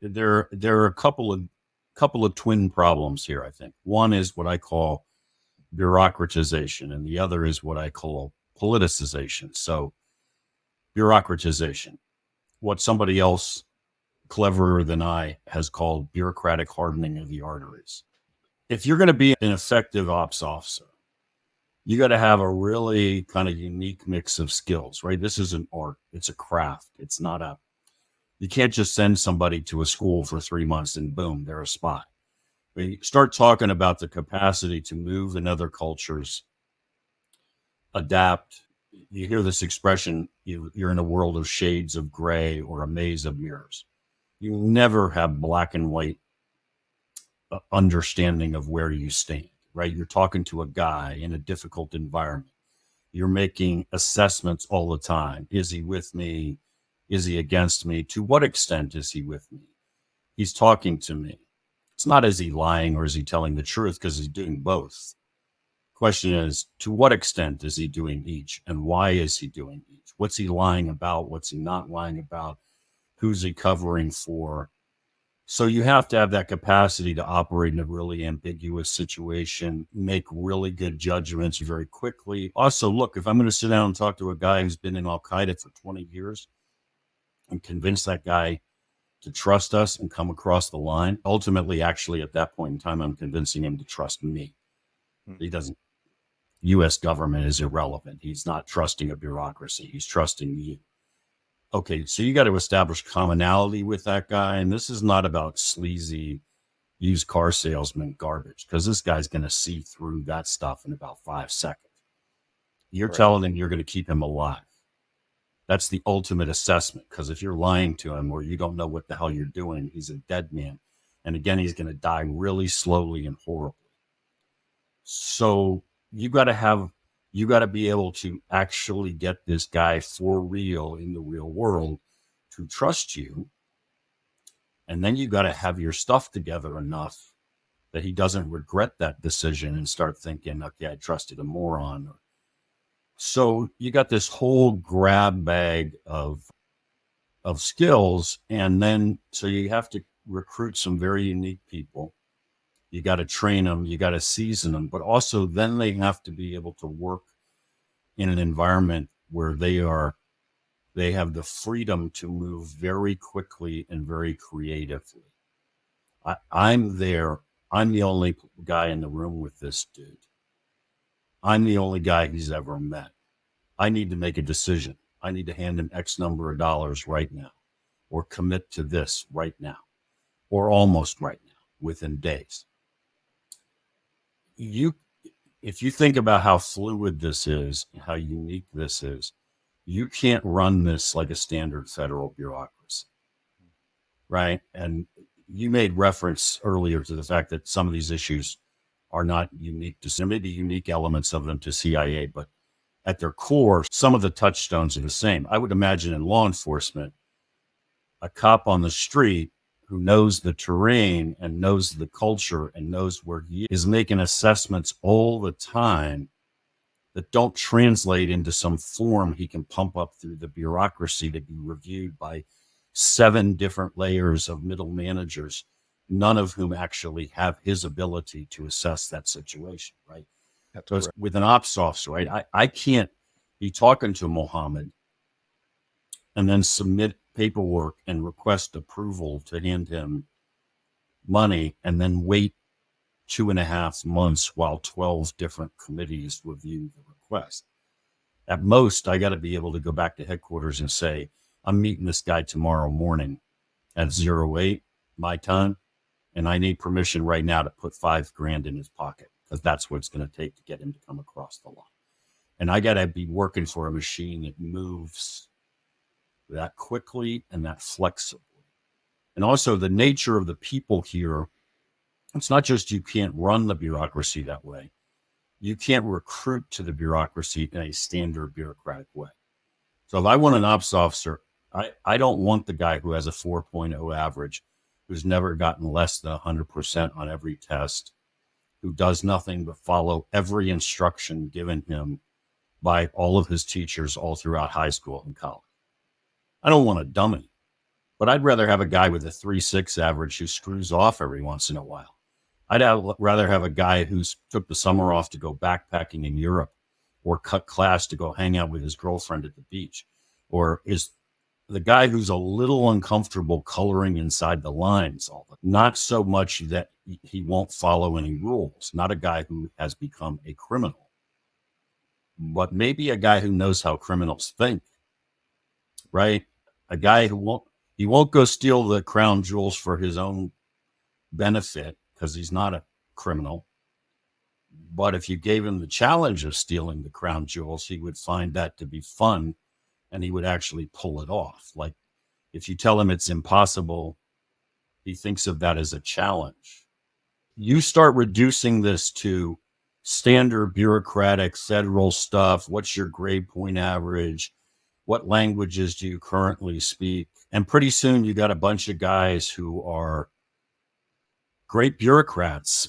There are a couple of twin problems here, I think. One is what I call bureaucratization, and the other is what I call politicization. So, bureaucratization, what somebody else cleverer than I has called bureaucratic hardening of the arteries. If you're going to be an effective ops officer, you got to have a really kind of unique mix of skills, right? This is an art, it's a craft. You can't just send somebody to a school for 3 months and boom, they're a spy. When you start talking about the capacity to move in other cultures, adapt, you hear this expression, you're in a world of shades of gray or a maze of mirrors. You never have black and white understanding of where you stand, right? You're talking to a guy in a difficult environment. You're making assessments all the time. Is he with me? Is he against me? To what extent is he with me? He's talking to me. It's not, is he lying or is he telling the truth, because he's doing both. Question is, to what extent is he doing each, and why is he doing each? What's he lying about? What's he not lying about? Who's he covering for? So you have to have that capacity to operate in a really ambiguous situation, make really good judgments very quickly. Also, look, if I'm going to sit down and talk to a guy who's been in Al Qaeda for 20 years and convince that guy to trust us and come across the line, ultimately, actually, at that point in time, I'm convincing him to trust me. He doesn't. U.S. government is irrelevant. He's not trusting a bureaucracy. He's trusting you. Okay, so you got to establish commonality with that guy. And this is not about sleazy used car salesman garbage, because this guy's going to see through that stuff in about 5 seconds. You're telling him you're going to keep him alive. That's the ultimate assessment, because if you're lying to him or you don't know what the hell you're doing, he's a dead man. And again, he's going to die really slowly and horribly. So you got to be able to actually get this guy for real in the real world to trust you. And then you got to have your stuff together enough that he doesn't regret that decision and start thinking, okay, I trusted a moron. So you got this whole grab bag of skills. And then, so you have to recruit some very unique people. You got to train them, you got to season them, but also then they have to be able to work in an environment where they have the freedom to move very quickly and very creatively. I'm there. I'm the only guy in the room with this dude. I'm the only guy he's ever met. I need to make a decision. I need to hand him X number of dollars right now, or commit to this right now, or almost right now, within days. If you think about how fluid this is, how unique this is, you can't run this like a standard federal bureaucracy, right? And you made reference earlier to the fact that some of these issues are not unique to, there may be unique elements of them to CIA, but at their core, some of the touchstones are the same. I would imagine in law enforcement, a cop on the street who knows the terrain and knows the culture and knows where he is making assessments all the time that don't translate into some form he can pump up through the bureaucracy to be reviewed by 7 different layers of middle managers, none of whom actually have his ability to assess that situation, right? So it's with an ops officer, right? I can't be talking to Mohammed and then submit paperwork and request approval to hand him money and then wait 2.5 months while 12 different committees review the request. At most, I got to be able to go back to headquarters and say, I'm meeting this guy tomorrow morning at 08 my time, and I need permission right now to put $5,000 in his pocket, because that's what it's going to take to get him to come across the line. And I got to be working for a machine that moves that quickly and that flexibly. And also the nature of the people here, it's not just you can't run the bureaucracy that way. You can't recruit to the bureaucracy in a standard bureaucratic way. So if I want an ops officer, I don't want the guy who has a 4.0 average, who's never gotten less than 100% on every test, who does nothing but follow every instruction given him by all of his teachers all throughout high school and college. I don't want a dummy. But I'd rather have a guy with a 3.6 average who screws off every once in a while. Rather have a guy who's took the summer off to go backpacking in Europe, or cut class to go hang out with his girlfriend at the beach, or is the guy who's a little uncomfortable coloring inside the lines, not so much that he won't follow any rules, not a guy who has become a criminal, but maybe a guy who knows how criminals think, right? A guy he won't go steal the crown jewels for his own benefit because he's not a criminal. But if you gave him the challenge of stealing the crown jewels, he would find that to be fun and he would actually pull it off. Like, if you tell him it's impossible, he thinks of that as a challenge. You start reducing this to standard bureaucratic federal stuff. What's your grade point average? What languages do you currently speak? And pretty soon you got a bunch of guys who are great bureaucrats,